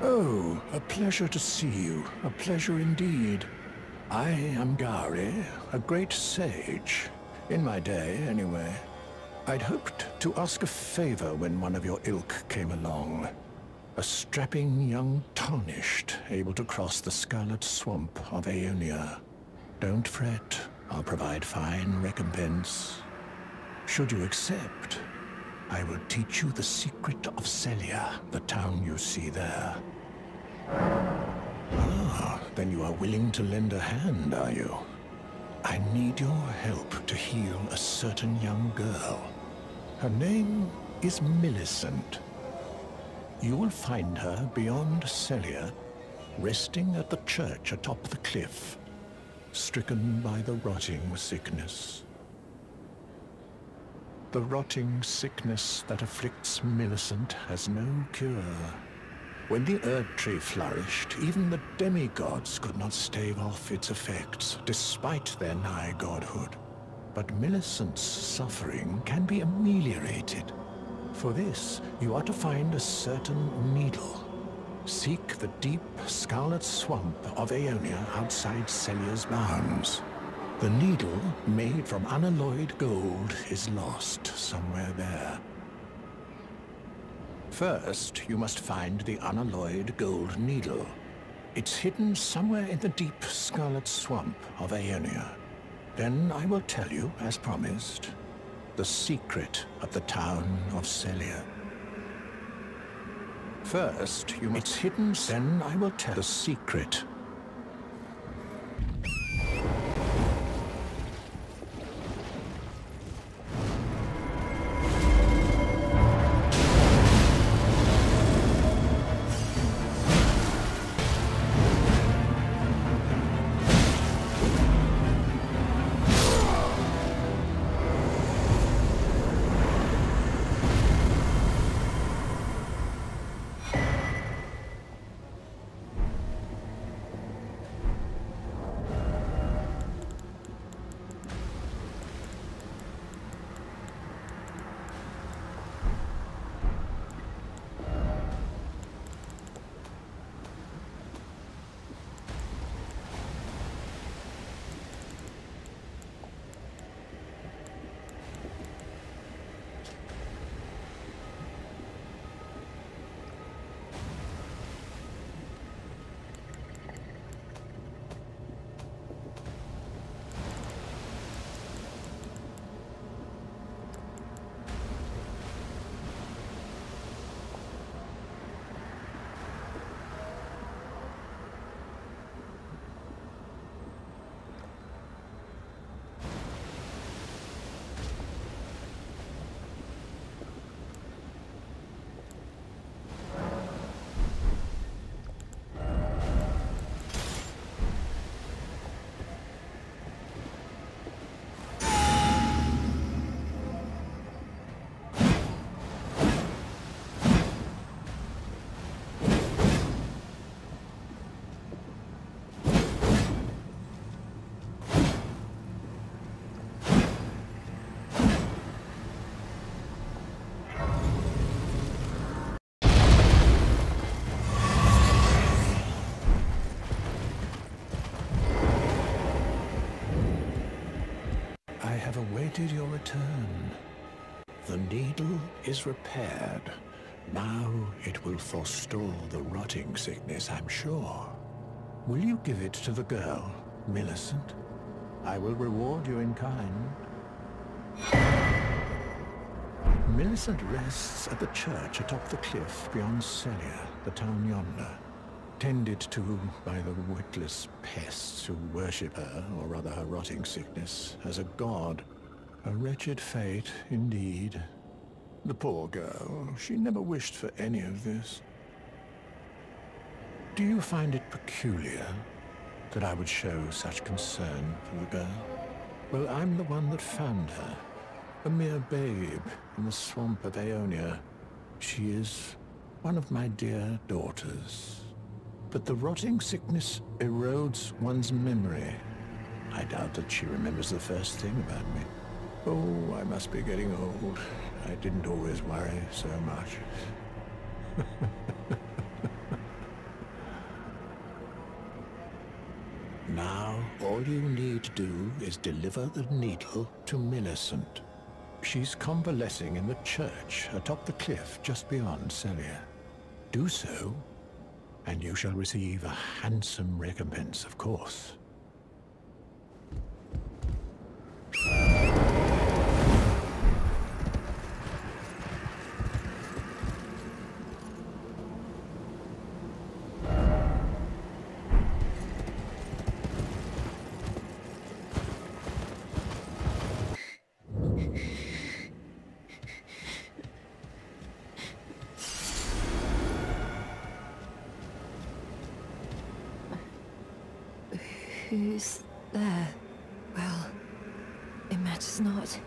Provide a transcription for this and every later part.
Oh, a pleasure to see you. A pleasure indeed. I am Gari, a great sage. In my day, anyway. I'd hoped to ask a favor when one of your ilk came along. A strapping young tarnished, able to cross the scarlet swamp of Aeonia. Don't fret, I'll provide fine recompense. Should you accept, I will teach you the secret of Celia, the town you see there. Ah, then you are willing to lend a hand, are you? I need your help to heal a certain young girl. Her name is Millicent. You will find her beyond Celia, resting at the church atop the cliff, stricken by the rotting sickness. The rotting sickness that afflicts Millicent has no cure. When the Erdtree flourished, even the demigods could not stave off its effects, despite their nigh godhood. But Millicent's suffering can be ameliorated. For this, you are to find a certain needle. Seek the deep, scarlet swamp of Aeonia outside Celia's bounds. The needle, made from unalloyed gold, is lost somewhere there. First, you must find the unalloyed gold needle. It's hidden somewhere in the deep, scarlet swamp of Aeonia. Then I will tell you, as promised, the secret of the town of Celia. First, it's hidden, then I will tell the secret. Awaited your return. The needle is repaired. Now it will forestall the rotting sickness, I'm sure. Will you give it to the girl, Millicent? I will reward you in kind. Millicent rests at the church atop the cliff beyond Celia, the town yonder, tended to by the witless pests who worship her, or rather her rotting sickness, as a god. A wretched fate, indeed. The poor girl, she never wished for any of this. Do you find it peculiar that I would show such concern for the girl? Well, I'm the one that found her. A mere babe in the swamp of Aeonia. She is one of my dear daughters. But the rotting sickness erodes one's memory. I doubt that she remembers the first thing about me. Oh, I must be getting old. I didn't always worry so much. do is deliver the needle to Millicent. She's convalescing in the church atop the cliff just beyond Celia. Do so, and you shall receive a handsome recompense, of course. Who's there? Well, it matters not.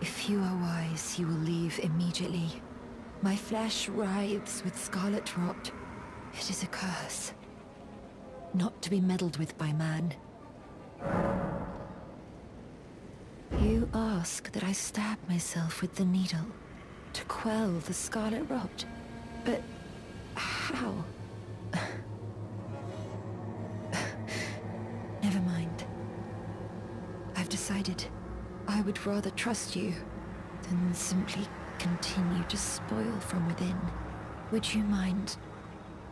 If you are wise, you will leave immediately. My flesh writhes with scarlet rot. It is a curse, not to be meddled with by man. You ask that I stab myself with the needle to quell the scarlet rot, but how? Never mind. I've decided I would rather trust you than simply continue to spoil from within. Would you mind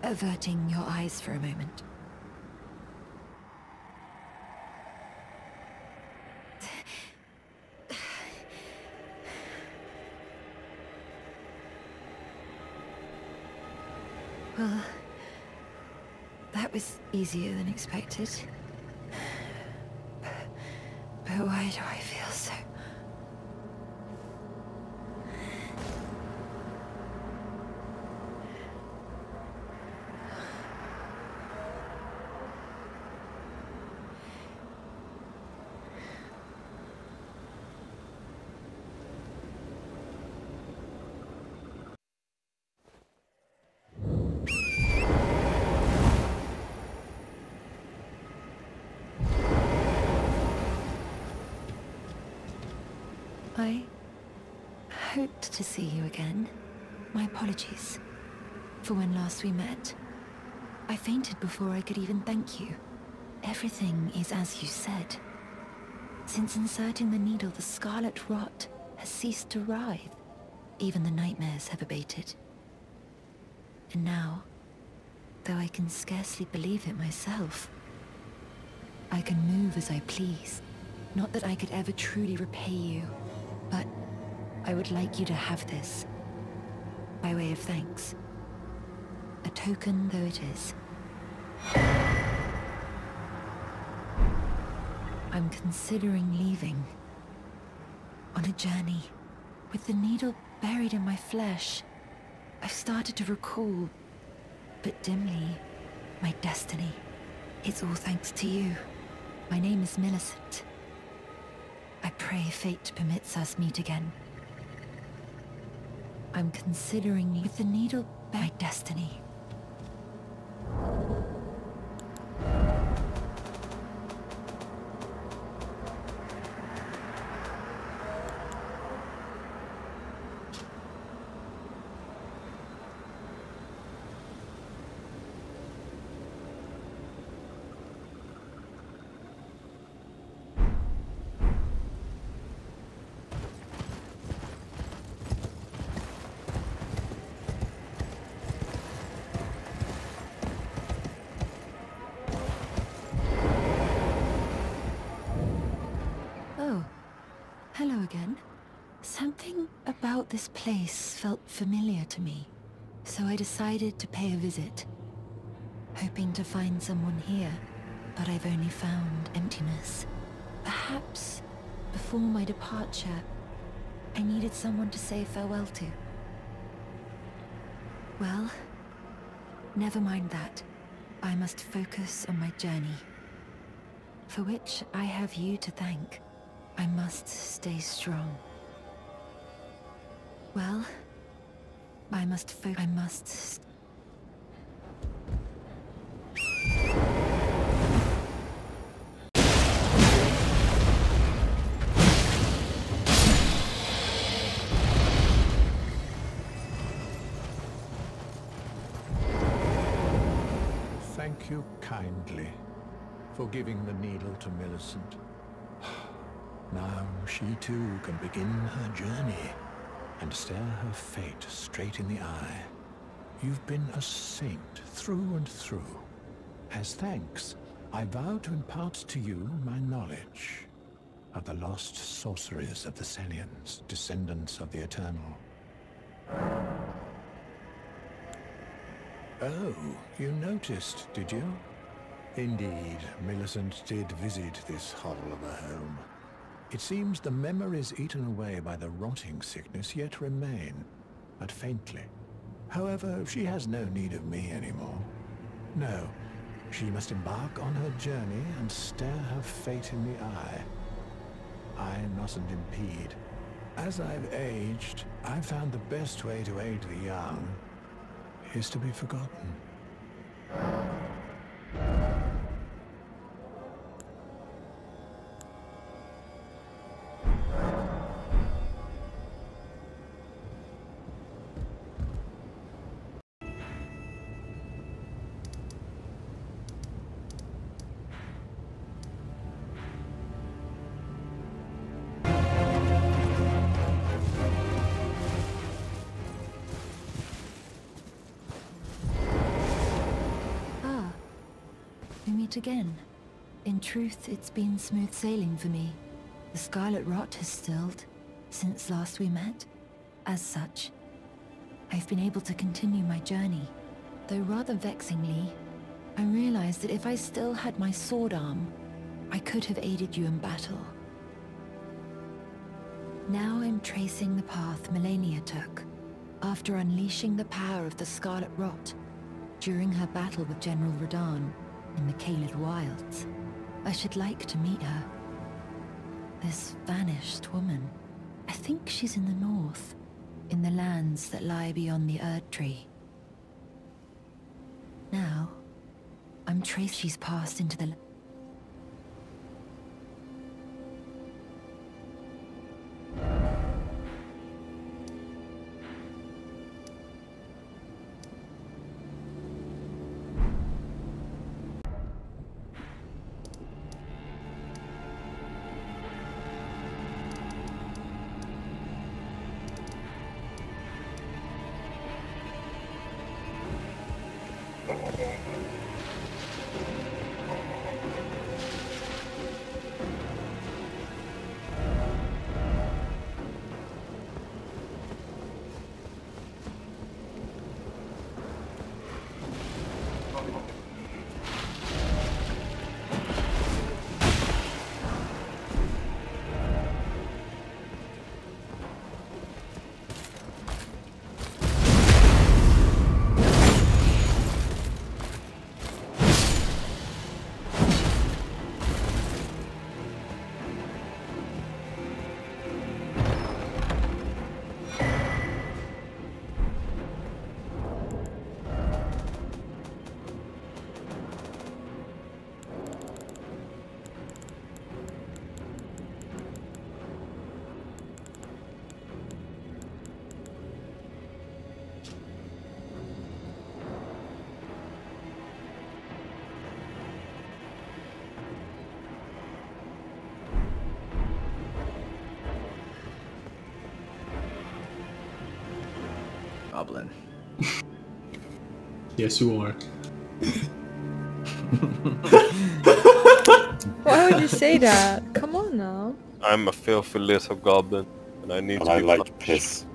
averting your eyes for a moment? Well, that was easier than expected. But why do I feel so... I hoped to see you again. My apologies for when last we met. I fainted before I could even thank you. Everything is as you said. Since inserting the needle, the scarlet rot has ceased to writhe. Even the nightmares have abated. And now, though I can scarcely believe it myself, I can move as I please. Not that I could ever truly repay you, but I would like you to have this, by way of thanks. A token though it is. I'm considering leaving. On a journey, with the needle buried in my flesh. I've started to recall, but dimly, my destiny. It's all thanks to you. My name is Millicent. I pray fate permits us meet again. I'm considering with the needle my destiny. Hello again. Something about this place felt familiar to me, so I decided to pay a visit. Hoping to find someone here, but I've only found emptiness. Perhaps, before my departure, I needed someone to say farewell to. Well, never mind that. I must focus on my journey, for which I have you to thank. I must stay strong. Well, I must Thank you kindly. for giving the needle to Millicent. Now she too can begin her journey and stare her fate straight in the eye. You've been a saint through and through. As thanks, I vow to impart to you my knowledge of the lost sorceries of the Selians, descendants of the Eternal. Oh, you noticed, did you? Indeed, Millicent did visit this hovel of a home. It seems the memories eaten away by the rotting sickness yet remain, but faintly. However, she has no need of me anymore. No, she must embark on her journey and stare her fate in the eye. I mustn't impede. As I've aged, I've found the best way to aid the young is to be forgotten. Again. In truth, it's been smooth sailing for me. The scarlet rot has stilled since last we met. As such, I've been able to continue my journey. Though rather vexingly, I realized that if I still had my sword arm, I could have aided you in battle. Now I'm tracing the path Melania took, after unleashing the power of the scarlet rot during her battle with General Radahn in the Caelid Wilds. I should like to meet her. This vanished woman. I think she's in the north, in the lands that lie beyond the Erdtree. Now, I'm traced she's passed into the... Goblin. Yes, you are. Why would you say that? Come on now. I'm a filthy little goblin, and I need to be I like punished. piss.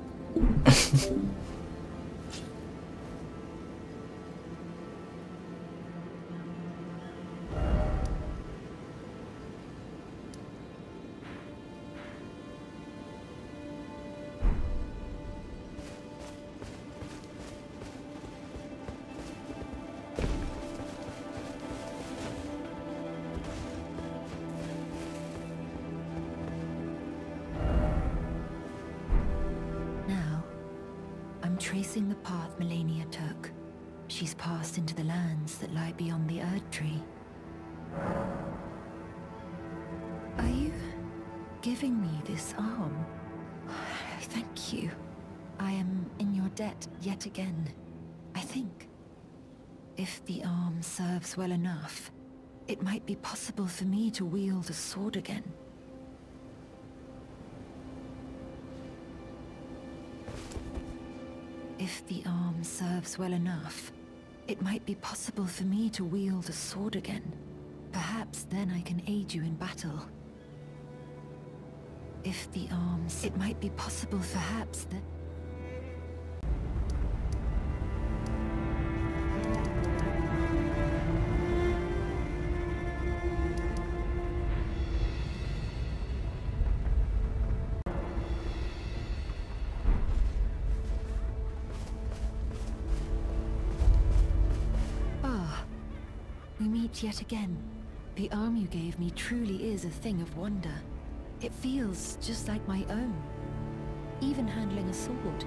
Tracing the path Melania took, she's passed into the lands that lie beyond the Erdtree. Are you giving me this arm? Thank you. I am in your debt yet again, I think. If the arm serves well enough, it might be possible for me to wield a sword again. If the arm serves well enough, it might be possible for me to wield a sword again. Perhaps then I can aid you in battle. If the arms... It might be possible perhaps that... We meet yet again. The arm you gave me truly is a thing of wonder. It feels just like my own. Even handling a sword.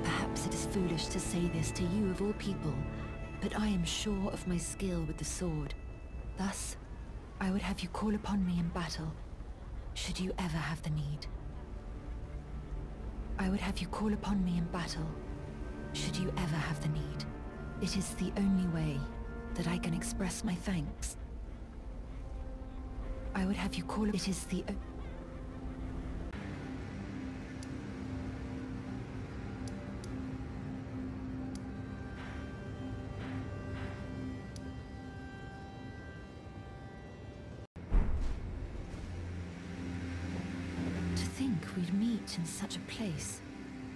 Perhaps it is foolish to say this to you of all people, but I am sure of my skill with the sword. Thus, I would have you call upon me in battle, should you ever have the need. I would have you call upon me in battle, should you ever have the need. It is the only way that I can express my thanks. I would have you call... It is the... To think we'd meet in such a place.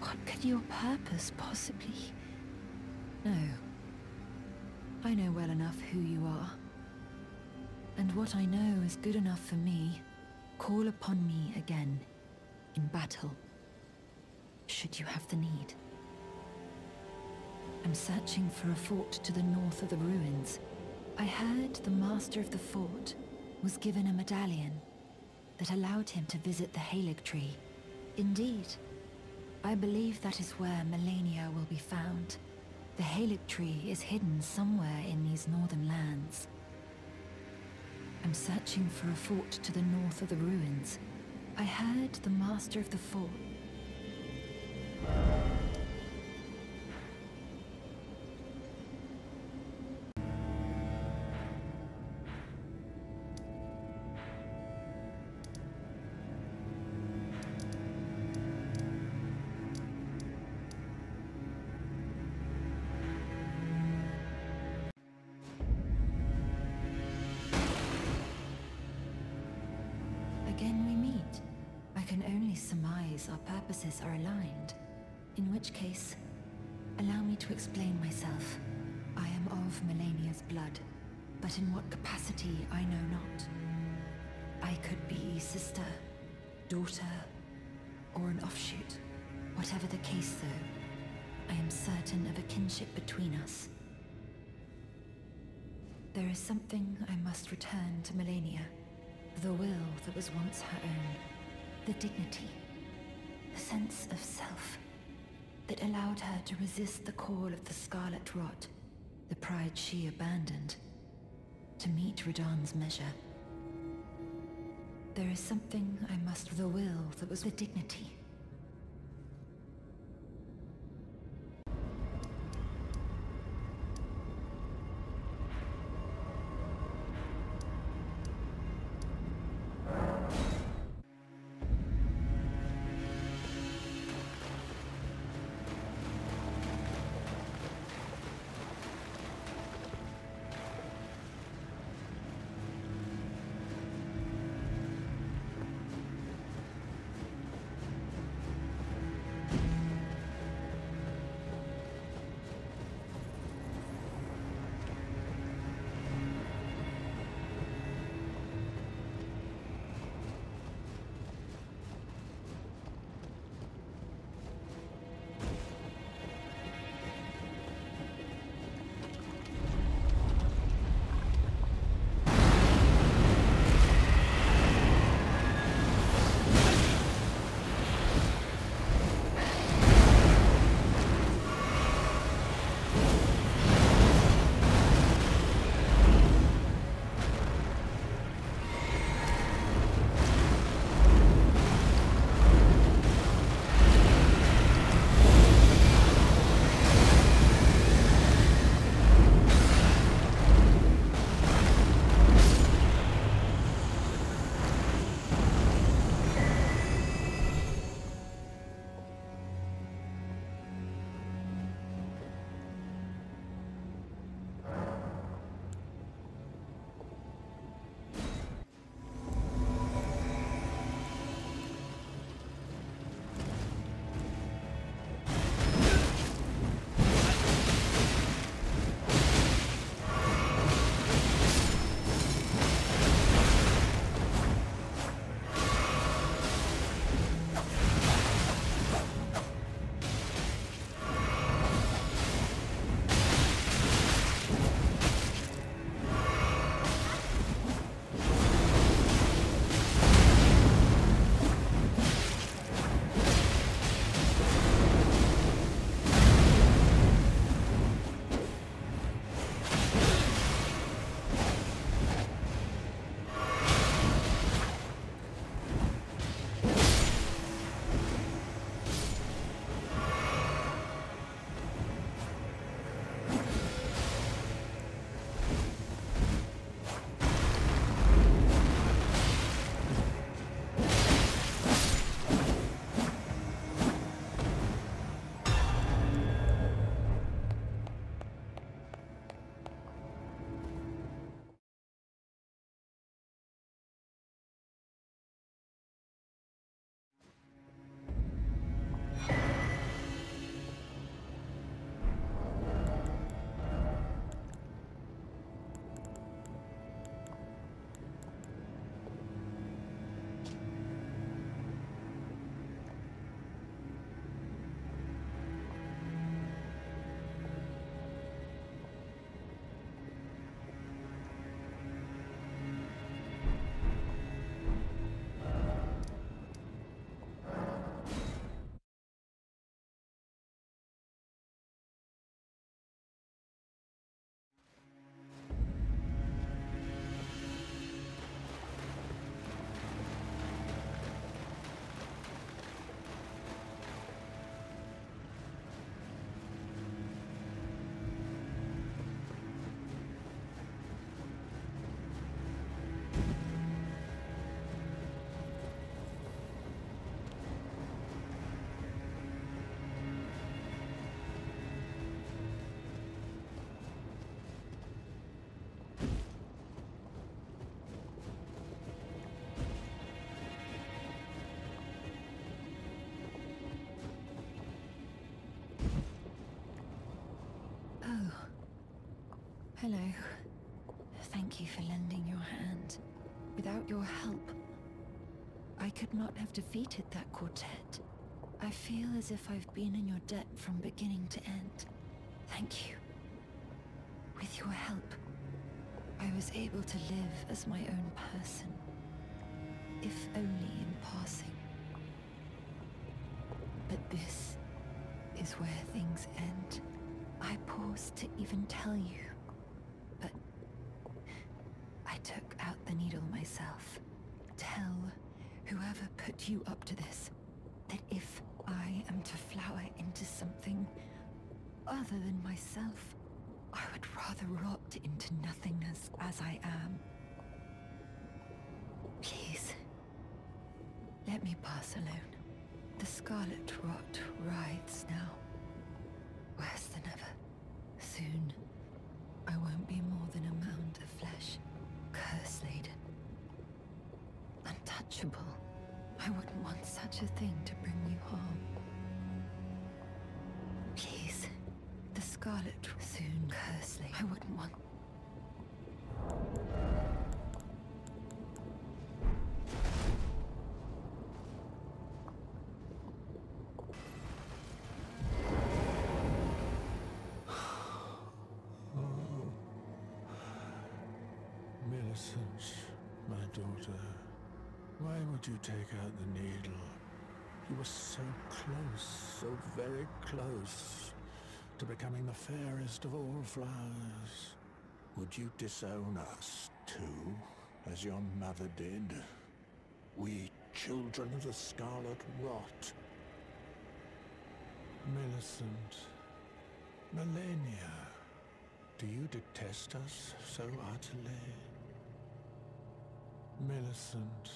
What could your purpose possibly... No. I know well enough who you are. And what I know is good enough for me. Call upon me again, in battle, should you have the need. I'm searching for a fort to the north of the ruins. I heard the master of the fort was given a medallion that allowed him to visit the Haligtree. Indeed, I believe that is where Millennia will be found. The Haligtree is hidden somewhere in these northern lands. I'm searching for a fort to the north of the ruins. I heard the master of the fort... Again we meet. I can only surmise our purposes are aligned. In which case, allow me to explain myself. I am of Millennia's blood, but in what capacity I know not. I could be sister, daughter, or an offshoot. Whatever the case though, I am certain of a kinship between us. There is something I must return to Millennia. The will that was once her own. The dignity. The sense of self. That allowed her to resist the call of the Scarlet Rot. The pride she abandoned. To meet Radahn's measure. There is something I must... The will that was the dignity. Oh. Hello. Thank you for lending your hand. Without your help, I could not have defeated that quartet. I feel as if I've been in your debt from beginning to end. Thank you. With your help, I was able to live as my own person, if only in passing. But this is where things end. I paused to even tell you, but I took out the needle myself. Tell whoever put you up to this that if I am to flower into something other than myself, I would rather rot into nothingness as I am. Please, let me pass alone. The scarlet rot writhes now, worse than ever. Soon, I won't be more than a mound of flesh, curse-laden. Untouchable. I wouldn't want such a thing to bring you harm. Please, the scarlet soon curse-laden. I wouldn't want... Millicent, my daughter, why would you take out the needle? You were so close, so very close, to becoming the fairest of all flowers. Would you disown us, too, as your mother did? We, children of the scarlet rot. Millicent, Melania, do you detest us so utterly? Millicent,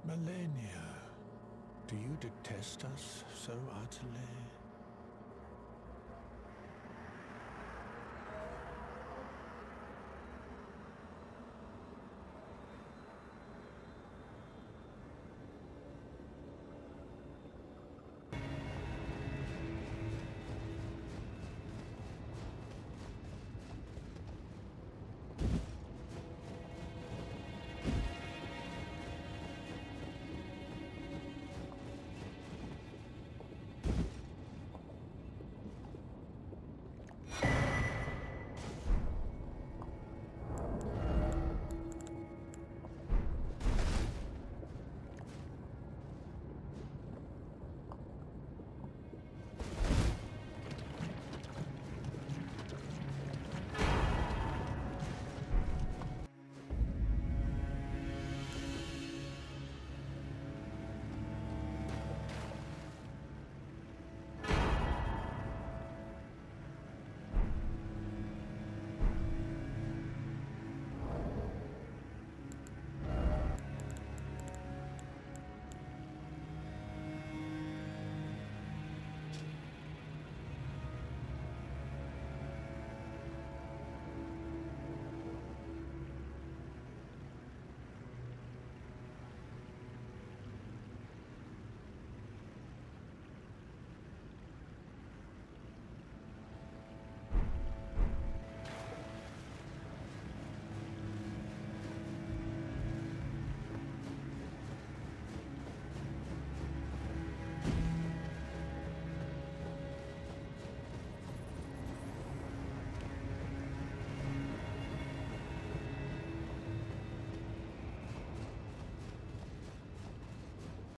Melania, do you detest us so utterly?